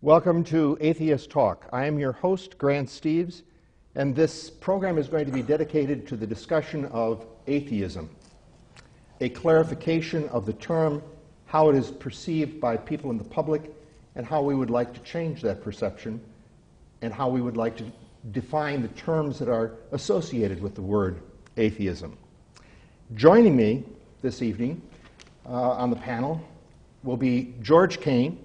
Welcome to Atheist Talk. I am your host, Grant Steves, and this program is going to be dedicated to the discussion of atheism, a clarification of the term, how it is perceived by people in the public, and how we would like to change that perception, and how we would like to define the terms that are associated with the word atheism. Joining me this evening on the panel will be George Kane.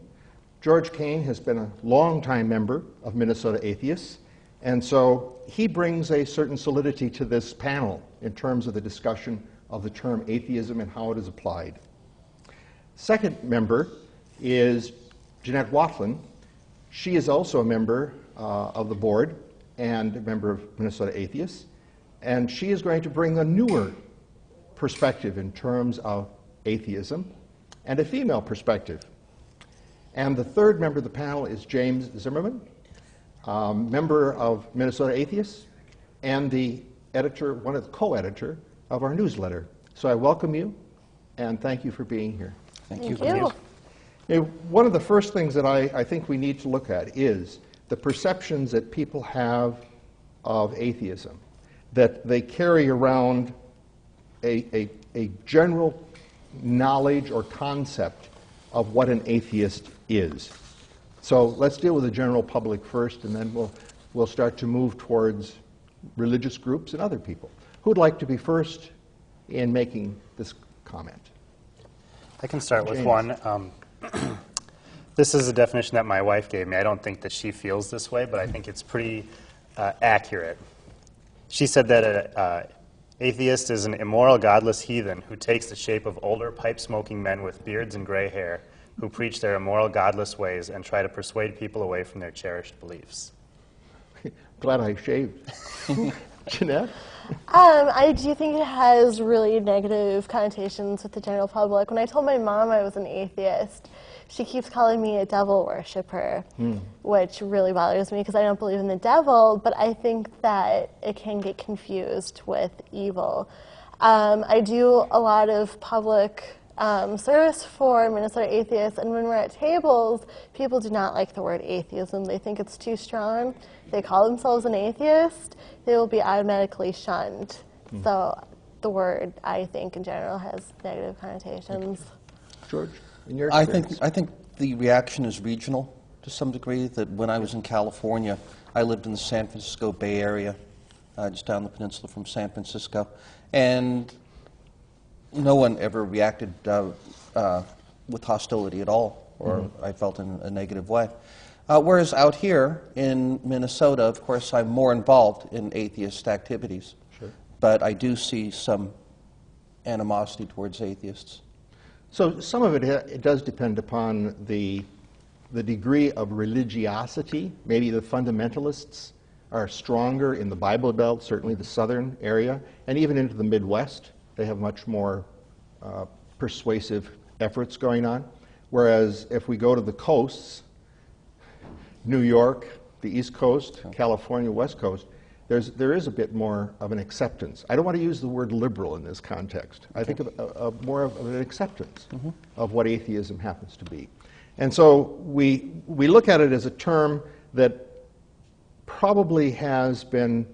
George Kane has been a long-time member of Minnesota Atheists, and so he brings a certain solidity to this panel in terms of the discussion of the term atheism and how it is applied. Second member is Jeannette Watland. She is also a member of the board and a member of Minnesota Atheists, and she is going to bring a newer perspective in terms of atheism and a female perspective. And the third member of the panel is James Zimmerman, member of Minnesota Atheists and the editor, one of the co-editor of our newsletter. So I welcome you and thank you for being here. Thank you. You know, one of the first things that I think we need to look at is the perceptions that people have of atheism, that they carry around a general knowledge or concept of what an atheist is. So let's deal with the general public first, and then we'll start to move towards religious groups and other people. Who would like to be first in making this comment? I can start James. with one. This is a definition that my wife gave me. I don't think that she feels this way, but I think it's pretty accurate. She said that an atheist is an immoral, godless heathen who takes the shape of older, pipe-smoking men with beards and gray hair who preach their immoral, godless ways and try to persuade people away from their cherished beliefs. Glad I shaved. Jeannette? I do think it has really negative connotations with the general public. When I told my mom I was an atheist, she keeps calling me a devil worshiper, which really bothers me because I don't believe in the devil, but I think that it can get confused with evil. I do a lot of public service for Minnesota Atheists, and when we're at tables, people do not like the word atheism. They think it's too strong. They call themselves an atheist, they will be automatically shunned. So the word, I think, in general, has negative connotations. George, in your experience? I think the reaction is regional to some degree. That when I was in California, I lived in the San Francisco Bay Area, just down the peninsula from San Francisco, and no one ever reacted with hostility at all, or I felt in a negative way. Whereas out here in Minnesota, of course, I'm more involved in atheist activities, but I do see some animosity towards atheists. So some of it does depend upon the degree of religiosity. Maybe the fundamentalists are stronger in the Bible Belt, certainly the southern area, and even into the Midwest. They have much more persuasive efforts going on. Whereas if we go to the coasts, New York, the East Coast, California, West Coast, there is a bit more of an acceptance. I don't want to use the word liberal in this context. I think of more of an acceptance of what atheism happens to be. And so we look at it as a term that probably has been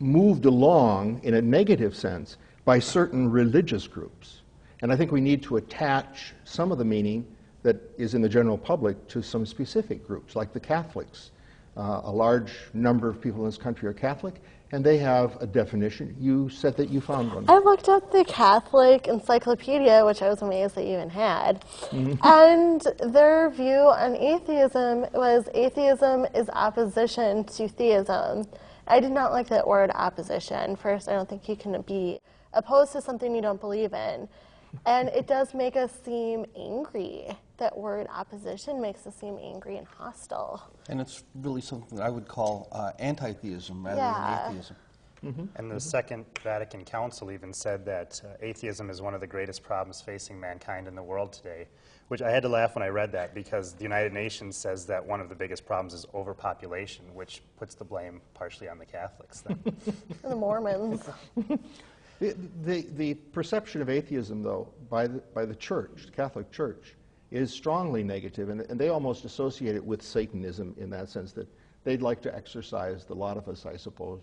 moved along in a negative sense by certain religious groups. And I think we need to attach some of the meaning that is in the general public to some specific groups, like the Catholics. A large number of people in this country are Catholic, and they have a definition. You said that you found one. I looked up the Catholic Encyclopedia, which I was amazed they even had, and their view on atheism was atheism is opposition to theism. I did not like that word opposition. First, I don't think you can be opposed to something you don't believe in. And it does make us seem angry. That word opposition makes us seem angry and hostile. And it's really something that I would call anti-theism rather than atheism. And the Second Vatican Council even said that atheism is one of the greatest problems facing mankind in the world today, which I had to laugh when I read that because the United Nations says that one of the biggest problems is overpopulation, which puts the blame partially on the Catholics then. And the Mormons. The perception of atheism, though, by the Church, the Catholic Church, is strongly negative, and they almost associate it with Satanism in that sense, that they'd like to exorcise the lot of us, I suppose.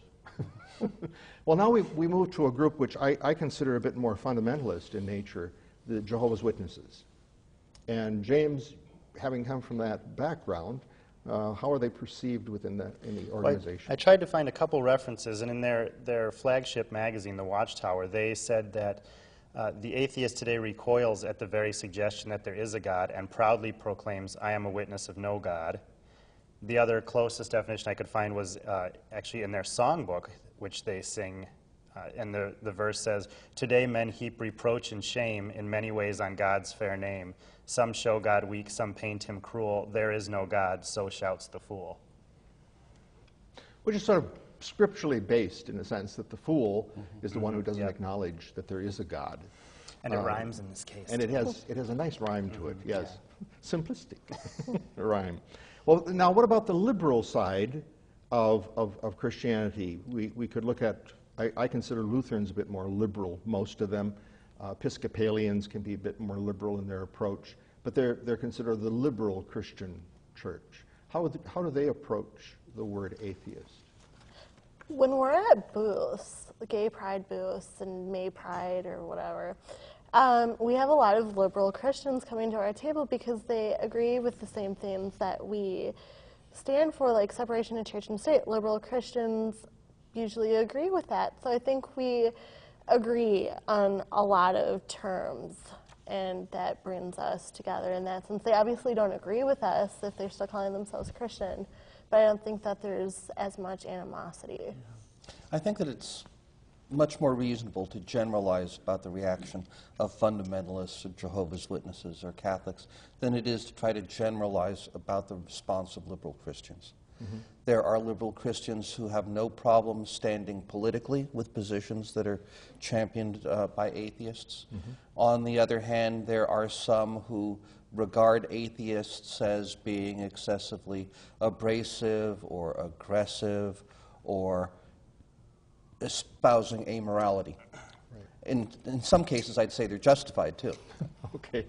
Well, now we move to a group which I consider a bit more fundamentalist in nature, the Jehovah's Witnesses. And James, having come from that background, how are they perceived within the organization? I tried to find a couple references, and in their flagship magazine, The Watchtower, they said that the atheist today recoils at the very suggestion that there is a God and proudly proclaims, "I am a witness of no God." The other closest definition I could find was actually in their songbook, which they sing, and the verse says, "Today men heap reproach and shame in many ways on God's fair name. Some show God weak, some paint him cruel. There is no God, so shouts the fool." Which is sort of scripturally based in the sense that the fool is the one who doesn't acknowledge that there is a God. And it rhymes in this case. And it has a nice rhyme to it, yes. Simplistic rhyme. Well, now what about the liberal side of Christianity? We could look at, I consider Lutherans a bit more liberal, most of them. Episcopalians can be a bit more liberal in their approach, but they're considered the liberal Christian church. How do they approach the word atheist? When we're at booths, gay pride booths and May Pride or whatever, we have a lot of liberal Christians coming to our table because they agree with the same things that we stand for, like separation of church and state. Liberal Christians usually agree with that. So I think we agree on a lot of terms, and that brings us together in that sense. They obviously don't agree with us if they're still calling themselves Christian, but I don't think that there's as much animosity. I think that it's much more reasonable to generalize about the reaction of fundamentalists or Jehovah's Witnesses or Catholics than it is to try to generalize about the response of liberal Christians. Mm-hmm. There are liberal Christians who have no problem standing politically with positions that are championed by atheists. Mm-hmm. On the other hand, there are some who regard atheists as being excessively abrasive or aggressive or espousing amorality. Right. In some cases, I'd say they're justified, too. Okay.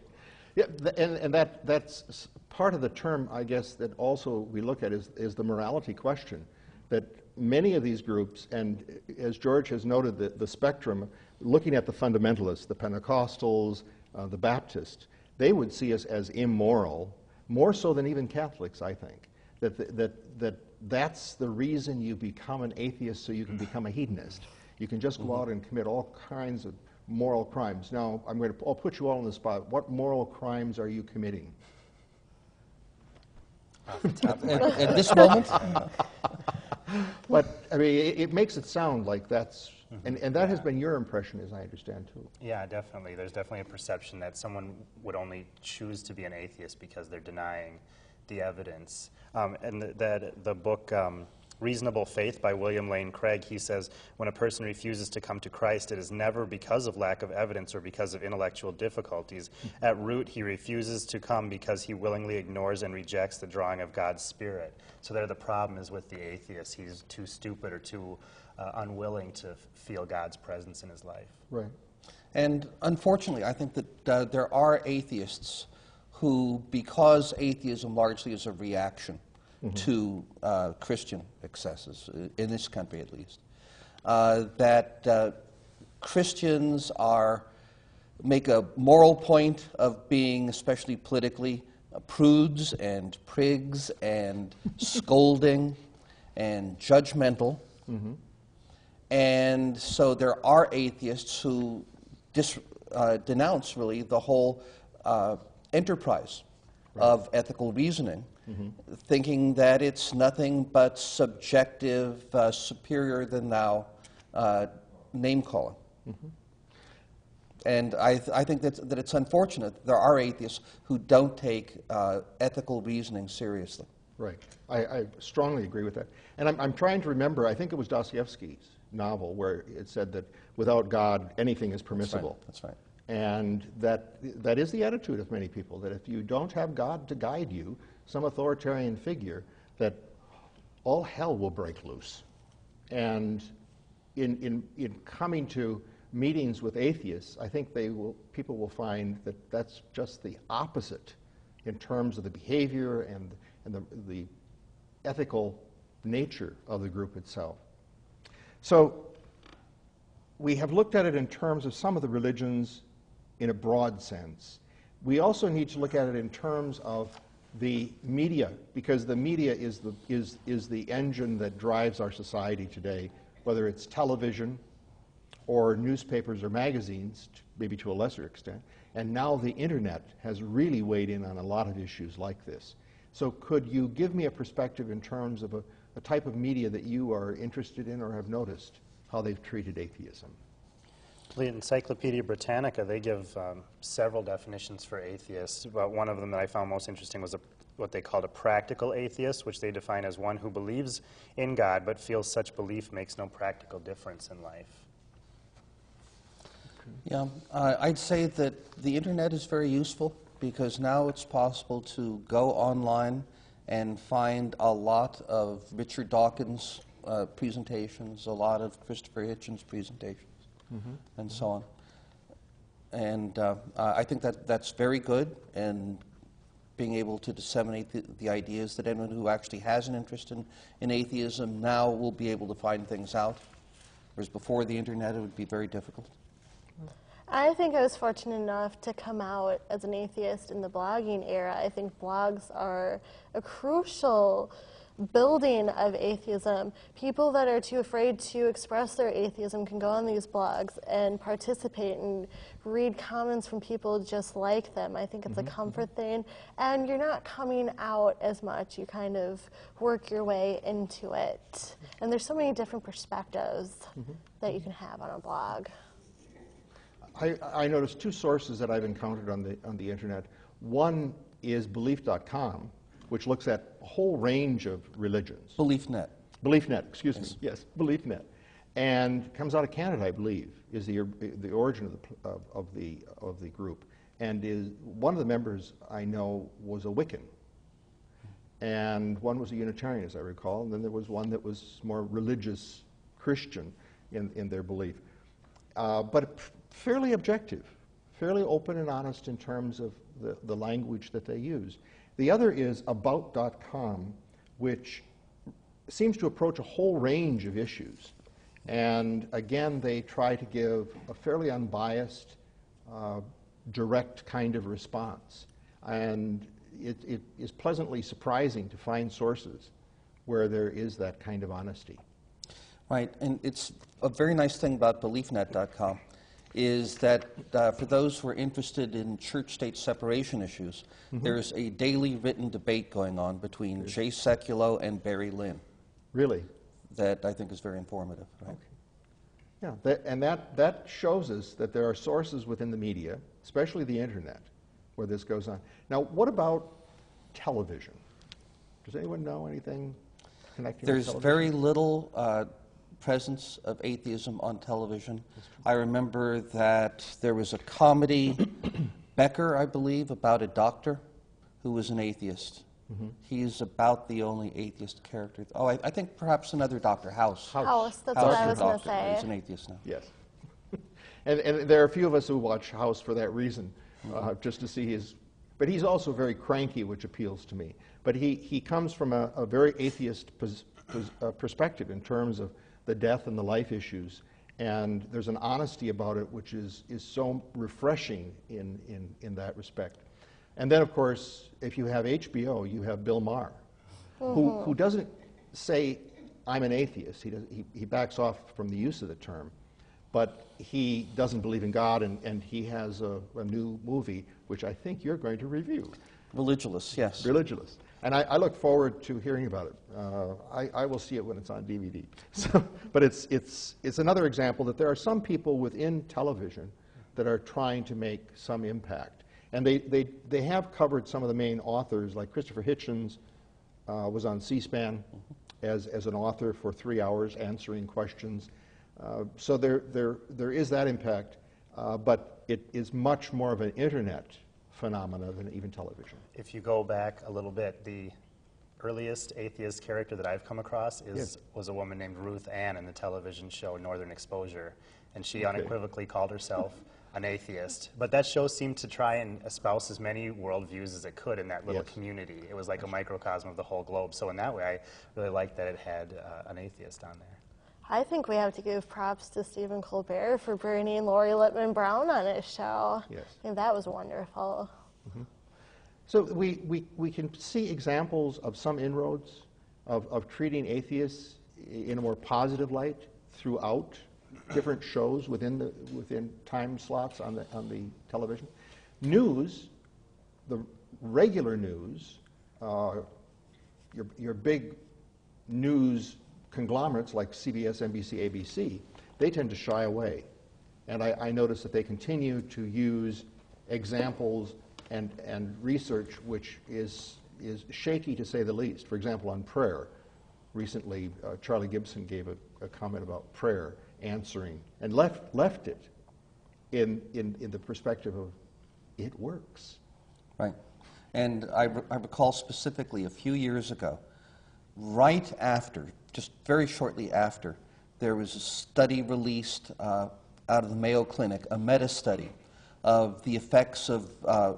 Yeah, and that's part of the term, I guess, that also we look at is the morality question, that many of these groups, and as George has noted, the spectrum, looking at the fundamentalists, the Pentecostals, the Baptists, they would see us as immoral, more so than even Catholics, I think. That's the reason you become an atheist, so you can become a hedonist. You can just go out and commit all kinds of moral crimes. Now, I'll put you all on the spot. What moral crimes are you committing? At this moment? But, I mean, it makes it sound like that's, and that has been your impression, as I understand, too. Yeah, definitely. There's definitely a perception that someone would only choose to be an atheist because they're denying the evidence. And the book Reasonable Faith by William Lane Craig, he says, when a person refuses to come to Christ, it is never because of lack of evidence or because of intellectual difficulties. At root, he refuses to come because he willingly ignores and rejects the drawing of God's Spirit. So there the problem is with the atheist. He's too stupid or too unwilling to feel God's presence in his life. Right. And unfortunately, I think that there are atheists who, because atheism largely is a reaction to Christian excesses, in this country at least, that Christians make a moral point of being, especially politically, prudes and prigs and scolding and judgmental. Mm-hmm. And so there are atheists who denounce, really, the whole enterprise of ethical reasoning, thinking that it's nothing but subjective, superior than thou name-calling. Mm-hmm. And I think that it's unfortunate there are atheists who don't take ethical reasoning seriously. Right. I strongly agree with that. And I'm trying to remember, I think it was Dostoevsky's novel where it said that without God, anything is permissible. That's right. And that is the attitude of many people, that if you don't have God to guide you, some authoritarian figure, that all hell will break loose. And in coming to meetings with atheists, I think people will find that that's just the opposite in terms of the behavior and the ethical nature of the group itself. So we have looked at it in terms of some of the religions in a broad sense. We also need to look at it in terms of the media, because the media is the engine that drives our society today, whether it's television or newspapers or magazines, maybe to a lesser extent. And now the internet has really weighed in on a lot of issues like this. So could you give me a perspective in terms of a type of media that you are interested in or have noticed how they've treated atheism? The Encyclopedia Britannica, they give several definitions for atheists. But one of them that I found most interesting was what they called a practical atheist, which they define as one who believes in God but feels such belief makes no practical difference in life. Yeah, I'd say that the internet is very useful because now it's possible to go online and find a lot of Richard Dawkins' presentations, a lot of Christopher Hitchens' presentations, and so on. And I think that that's very good, and being able to disseminate the ideas that anyone who actually has an interest in atheism now will be able to find things out, whereas before the internet it would be very difficult. I think I was fortunate enough to come out as an atheist in the blogging era. I think blogs are a crucial building of atheism. People that are too afraid to express their atheism can go on these blogs and participate and read comments from people just like them. I think it's a comfort thing. And you're not coming out as much. You kind of work your way into it. And there's so many different perspectives that you can have on a blog. I noticed two sources that I've encountered on the internet. One is belief.com, which looks at a whole range of religions. BeliefNet. BeliefNet, excuse me. Yes, BeliefNet, and comes out of Canada, I believe, is the origin of the group, and is one of the members I know was a Wiccan, and one was a Unitarian, as I recall, and then there was one that was more religious Christian in their belief, but fairly objective, fairly open and honest in terms of the language that they use. The other is about.com, which seems to approach a whole range of issues. And again, they try to give a fairly unbiased, direct kind of response. And it is pleasantly surprising to find sources where there is that kind of honesty. Right, and it's a very nice thing about BeliefNet.com is that for those who are interested in church-state separation issues, there's a daily written debate going on between Jay Sekulow and Barry Lynn. Really? That I think is very informative. Right? Okay. Yeah, that shows us that there are sources within the media, especially the internet, where this goes on. Now, what about television? Does anyone know anything connecting There's with television? very little presence of atheism on television. I remember that there was a comedy, Becker, I believe, about a doctor who was an atheist. He's about the only atheist character. Oh, I think perhaps another Dr. House. House, that's House what I is was going to adopted. say. He's an atheist now. Yes. and there are a few of us who watch House for that reason, just to see his... But he's also very cranky, which appeals to me. But he comes from a very atheist perspective in terms of the death and the life issues. And there's an honesty about it which is so refreshing in that respect. And then, of course, if you have HBO, you have Bill Maher, who doesn't say, I'm an atheist. He backs off from the use of the term. But he doesn't believe in God, and he has a new movie, which I think you're going to review. Religulous, yes. Religulous. And I look forward to hearing about it. I will see it when it's on DVD. So, but it's another example that there are some people within television that are trying to make some impact. And they have covered some of the main authors, like Christopher Hitchens was on C-SPAN as an author for 3 hours answering questions. So there is that impact, but it is much more of an internet phenomena than even television. If you go back a little bit, the earliest atheist character that I've come across was a woman named Ruth Ann in the television show Northern Exposure, and she unequivocally called herself an atheist. But that show seemed to try and espouse as many worldviews as it could in that little Yes. community. It was like a microcosm of the whole globe. So in that way, I really liked that it had an atheist on there. I think we have to give props to Stephen Colbert for bringing Lori Lippman Brown on his show. Yes. I think that was wonderful. So we can see examples of some inroads of treating atheists in a more positive light throughout different shows within time slots on the television. News, the regular news, your big news conglomerates like CBS, NBC, ABC, they tend to shy away. And I notice that they continue to use examples and research which is shaky to say the least. For example, on prayer, recently Charlie Gibson gave a comment about prayer answering and left it in the perspective of it works. Right. And I recall specifically a few years ago, right after, just very shortly after, there was a study released out of the Mayo Clinic, a meta-study of the effects of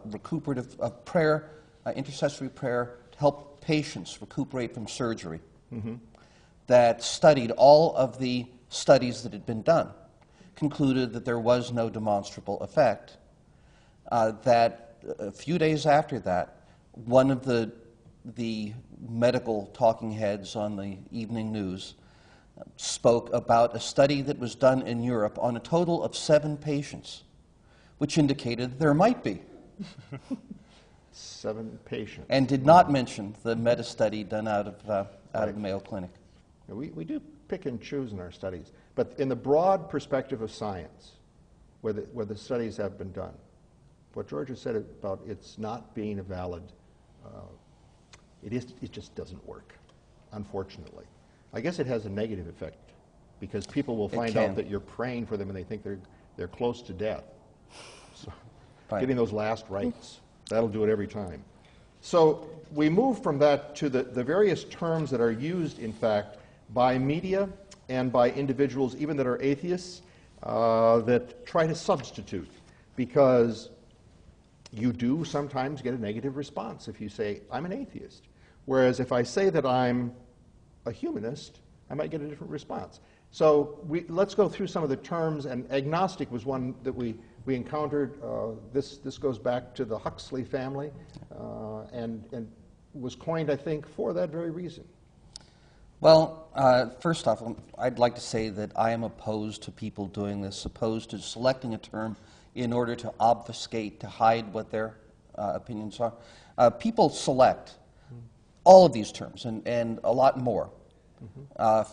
recuperative of prayer, intercessory prayer, to help patients recuperate from surgery. That studied all of the studies that had been done, concluded that there was no demonstrable effect. That a few days after that, one of the medical talking heads on the evening news spoke about a study that was done in Europe on a total of 7 patients, which indicated there might be. 7 patients. And did not mention the meta-study done out of the Mayo Clinic. We do pick and choose in our studies, but in the broad perspective of science, where the studies have been done, what George has said about it's not being a valid, it just doesn't work, unfortunately. I guess it has a negative effect, because people will find out that you're praying for them and they think they're close to death. So getting those last rites, that'll do it every time. So we move from that to the various terms that are used, in fact, by media and by individuals, even that are atheists, that try to substitute, because you do sometimes get a negative response if you say, I'm an atheist. Whereas if I say that I'm a humanist, I might get a different response. So let's go through some of the terms, and agnostic was one that we encountered. This goes back to the Huxley family, and was coined, I think, for that very reason. Well, first off, I'd like to say that I am opposed to people doing this, opposed to selecting a term in order to obfuscate, to hide what their opinions are. People select all of these terms and a lot more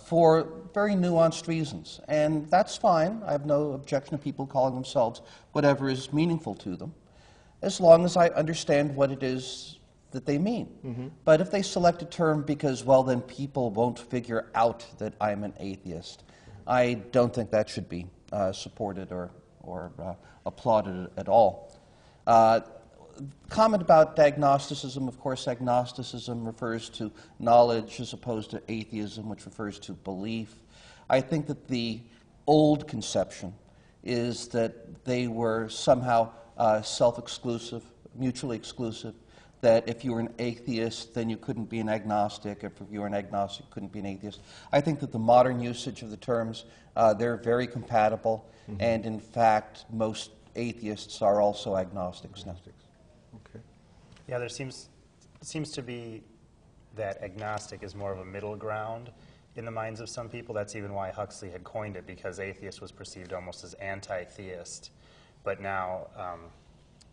for very nuanced reasons. And that's fine. I have no objection to people calling themselves whatever is meaningful to them, as long as I understand what it is that they mean. But if they select a term because, well, then people won't figure out that I'm an atheist, I don't think that should be supported or applauded at all. Comment about agnosticism. Of course, agnosticism refers to knowledge as opposed to atheism, which refers to belief. I think that the old conception is that they were somehow self-exclusive, mutually exclusive, that if you were an atheist, then you couldn't be an agnostic. If you were an agnostic, you couldn't be an atheist. I think that the modern usage of the terms, they're very compatible, and in fact, most atheists are also agnostics now. Okay. Yeah, there seems to be that agnostic is more of a middle ground in the minds of some people. That's even why Huxley had coined it, because atheist was perceived almost as anti-theist. But now,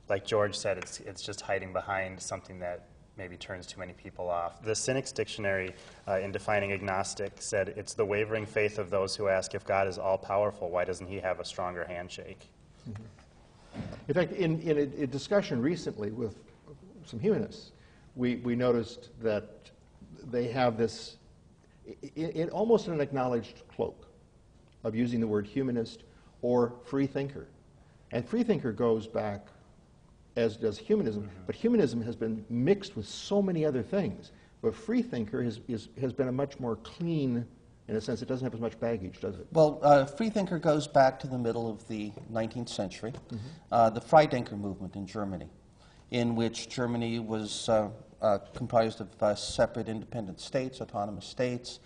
like George said, it's just hiding behind something that maybe turns too many people off. The Cynic's Dictionary, in defining agnostic, said it's the wavering faith of those who ask, if God is all-powerful, why doesn't he have a stronger handshake? In fact, in a discussion recently with some humanists, we noticed that they have this, almost an acknowledged cloak of using the word humanist or free thinker. And free thinker goes back, as does humanism, but humanism has been mixed with so many other things. But free thinker has been a much more clean In a sense, it doesn't have as much baggage, does it? Well, freethinker goes back to the middle of the 19th century, the Freidenker movement in Germany, in which Germany was comprised of separate independent states, autonomous states,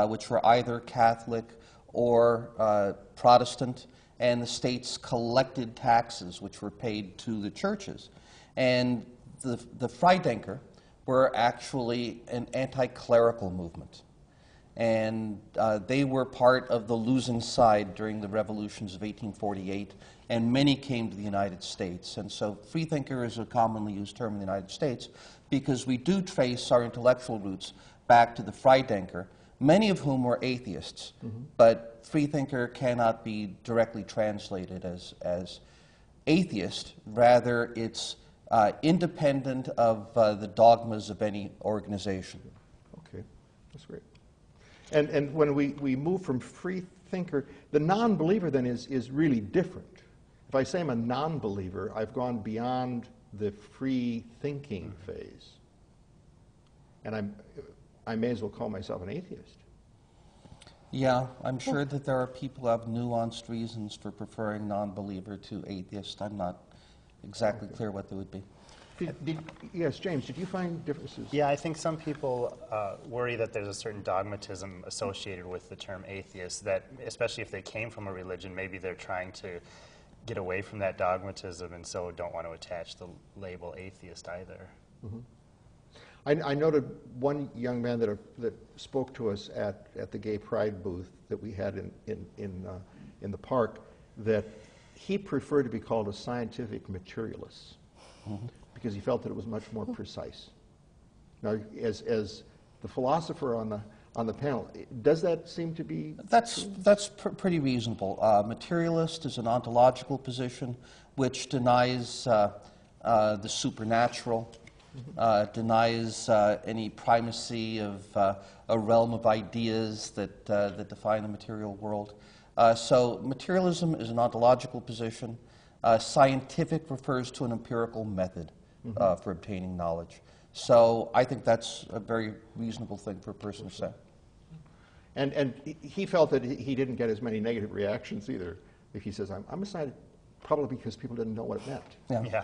which were either Catholic or Protestant, and the states collected taxes which were paid to the churches. And the Freidenker were actually an anti-clerical movement. And they were part of the losing side during the revolutions of 1848, and many came to the United States. And so freethinker is a commonly used term in the United States because we do trace our intellectual roots back to the Freidenker, many of whom were atheists, but freethinker cannot be directly translated as atheist. Rather, it's independent of the dogmas of any organization. Okay, that's great. And when we move from free thinker, the non-believer then is really different. If I say I'm a non-believer, I've gone beyond the free thinking phase. And I may as well call myself an atheist. Yeah, I'm sure that there are people who have nuanced reasons for preferring non-believer to atheist. I'm not exactly clear what they would be. Yes, James, did you find differences? Yeah, I think some people worry that there's a certain dogmatism associated with the term atheist, that especially if they came from a religion, maybe they're trying to get away from that dogmatism and so don't want to attach the label atheist either. I noted one young man that spoke to us at the Gay Pride booth that we had in the park, that he preferred to be called a scientific materialist because he felt that it was much more precise. Now, as the philosopher on the panel, does that seem to be That's pretty reasonable. Materialist is an ontological position which denies the supernatural, denies any primacy of a realm of ideas that define the material world. So materialism is an ontological position. Scientific refers to an empirical method for obtaining knowledge. So I think that's a very reasonable thing for a person to say. And he felt that he didn't get as many negative reactions either if he says, I'm a scientist, probably because people didn't know what it meant. Yeah,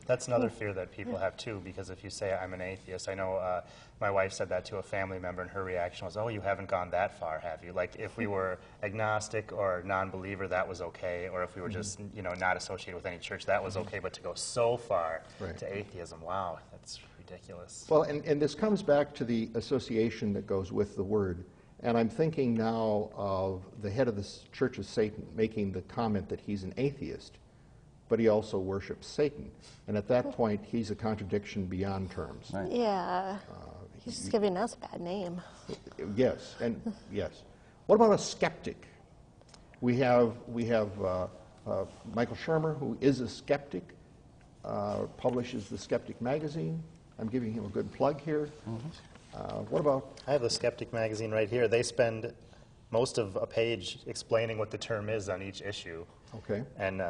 that's another fear that people have too, because if you say I'm an atheist, I know my wife said that to a family member and her reaction was, oh, you haven't gone that far, have you? Like if we were agnostic or non-believer, that was okay, or if we were just not associated with any church, that was okay, but to go so far to atheism, wow, that's ridiculous. Well, and this comes back to the association that goes with the word. And I'm thinking now of the head of the Church of Satan making the comment that he's an atheist, but he also worships Satan. And at that point, he's a contradiction beyond terms. Right. Yeah. He's just giving us a bad name. Yes, and yes. What about a skeptic? We have Michael Shermer, who is a skeptic, publishes the Skeptic magazine. I'm giving him a good plug here. What about? I have the Skeptic magazine right here. They spend most of a page explaining what the term is on each issue. Okay. And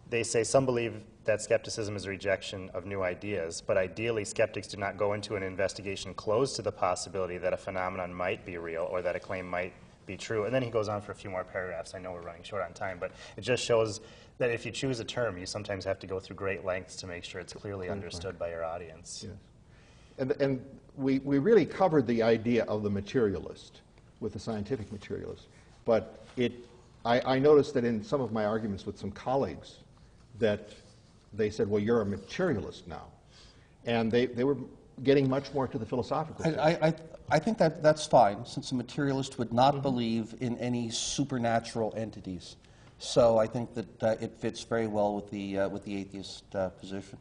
they say some believe that skepticism is a rejection of new ideas, but ideally skeptics do not go into an investigation closed to the possibility that a phenomenon might be real or that a claim might be true. And then he goes on for a few more paragraphs. I know we're running short on time, but it just shows that if you choose a term, you sometimes have to go through great lengths to make sure it's clearly understood by your audience. Yes. And we really covered the idea of the materialist with the scientific materialist. But I noticed that in some of my arguments with some colleagues that they said, well, you're a materialist now. And they were getting much more to the philosophical side. I think that's fine, since a materialist would not believe in any supernatural entities. So I think that it fits very well with the atheist position.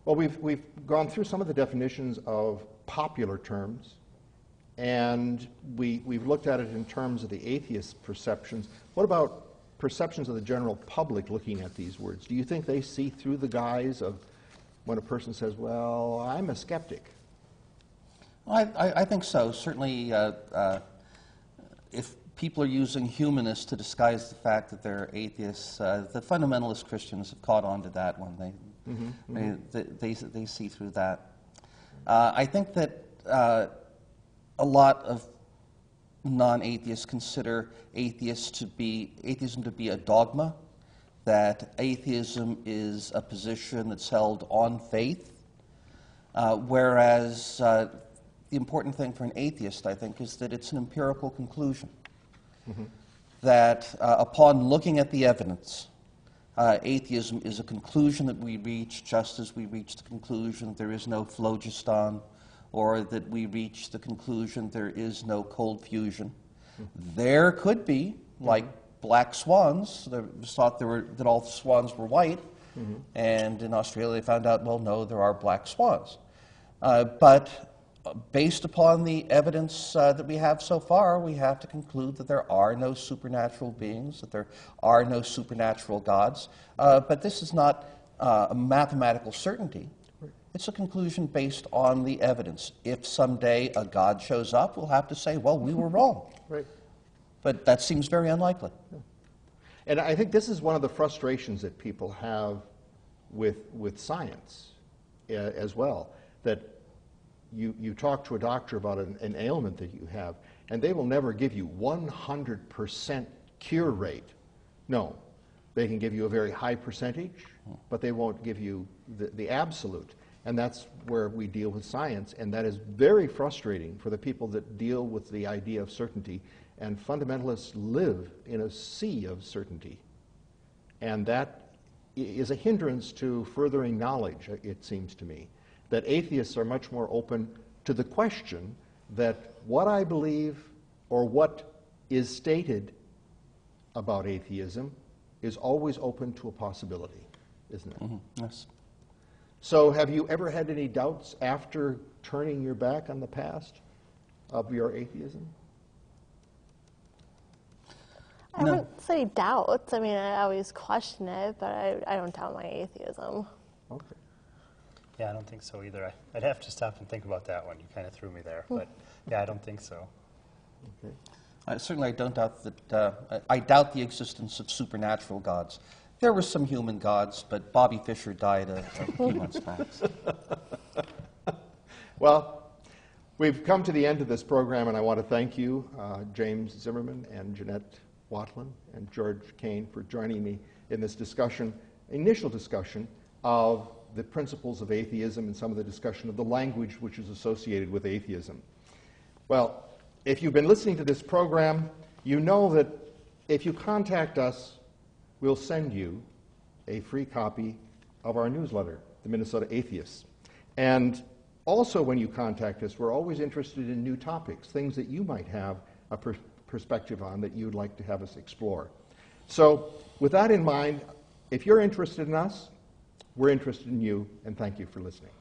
Well, we've gone through some of the definitions of popular terms, and we've looked at it in terms of the atheist perceptions. What about perceptions of the general public looking at these words? Do you think they see through the guise of when a person says, well, I'm a skeptic? Well, I think so. Certainly, if people are using humanists to disguise the fact that they're atheists, the fundamentalist Christians have caught on to that one. They see through that. I think that a a lot of non-atheists consider atheism to be a dogma, that atheism is a position that's held on faith, whereas the important thing for an atheist, I think, is that it's an empirical conclusion. Mm-hmm. That upon looking at the evidence, atheism is a conclusion that we reach just as we reach the conclusion that there is no phlogiston, or that we reach the conclusion there is no cold fusion. Mm-hmm. There could be, like black swans. It was thought that all swans were white, mm-hmm. and in Australia they found out, well, no, there are black swans. But based upon the evidence that we have so far, we have to conclude that there are no supernatural beings, that there are no supernatural gods. But this is not a mathematical certainty. It's a conclusion based on the evidence. If someday a God shows up, we'll have to say, well, we were wrong. Right. But that seems very unlikely. Yeah. And I think this is one of the frustrations that people have with science as well, that you talk to a doctor about an ailment that you have, and they will never give you 100% cure rate. No, they can give you a very high percentage, but they won't give you the absolute. And that's where we deal with science, and that is very frustrating for the people that deal with the idea of certainty. And fundamentalists live in a sea of certainty. And that is a hindrance to furthering knowledge, it seems to me. That atheists are much more open to the question that what I believe or what is stated about atheism is always open to a possibility, isn't it? Mm-hmm. Yes. So have you ever had any doubts after turning your back on the past of your atheism? I wouldn't say doubts. I mean, I always question it, but I don't doubt my atheism. Okay. Yeah, I don't think so either. I'd have to stop and think about that one. You kind of threw me there. But yeah, I don't think so. Okay. Certainly I don't doubt that, I doubt the existence of supernatural gods. There were some human gods, but Bobby Fischer died a few months back. Well, we've come to the end of this program, and I want to thank you, James Zimmerman and Jeannette Watland and George Kane, for joining me in this discussion, initial discussion of the principles of atheism and some of the discussion of the language which is associated with atheism. Well, if you've been listening to this program, you know that if you contact us, we'll send you a free copy of our newsletter, the Minnesota Atheists. And also when you contact us, we're always interested in new topics, things that you might have a perspective on that you'd like to have us explore. So with that in mind, if you're interested in us, we're interested in you, and thank you for listening.